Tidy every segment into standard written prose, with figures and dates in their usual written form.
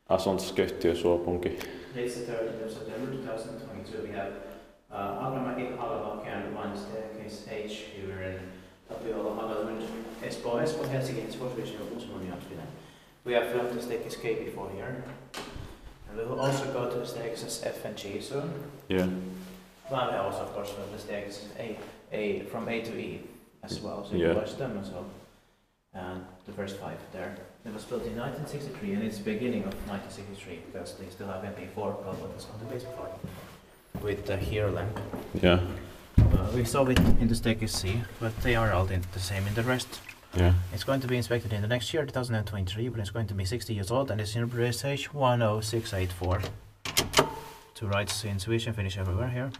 Asuntoskäyttösuopunki. It's the 30th of September 2022. We have Hakamäki, Hakamäki, and one staircase H here in Tapiola, Hakamäki, Espoo, Helsinki, Espoo, we have filmed the staircase K before here. And we will also go to the staircases F and G soon. Yeah. Well, we also, of course, film the staircases A from A to E as well, so you Yeah. watch them as well. And the first 5 there. It was built in 1963, and it's beginning of 1963 because they still have MP4 buttons on the base part with the here lamp. Yeah. We saw it in the staircase C, but they are all the same in the rest. Yeah. It's going to be inspected in the next year, 2023, but it's going to be 60 years old, and it's in British stage 10684. 2 rights in Swedish and Finnish everywhere here.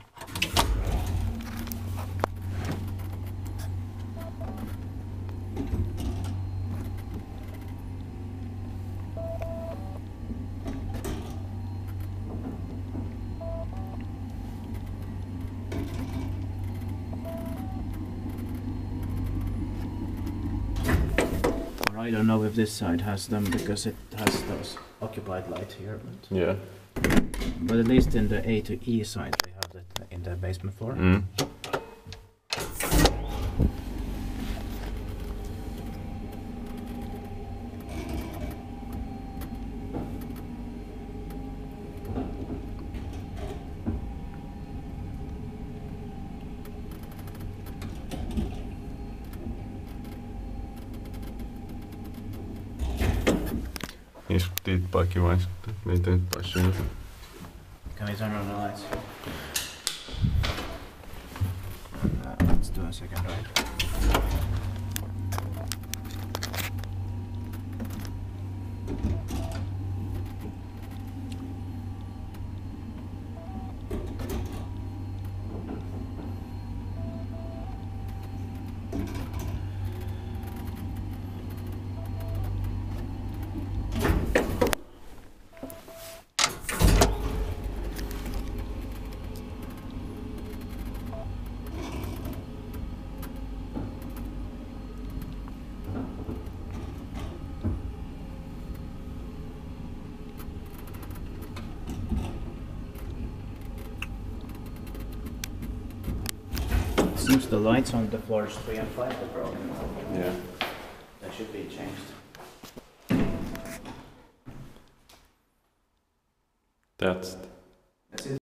I don't know if this side has them because it has those occupied light here, but at least in the A to E side they have that in the basement floor. Istuttiin paikkimaisesti, niitä nyt taisi olla. Can we turn on the lights? Let's do a second ride. Seems the lights on the floors 3 and 5 are broken. Yeah. That should be changed. That's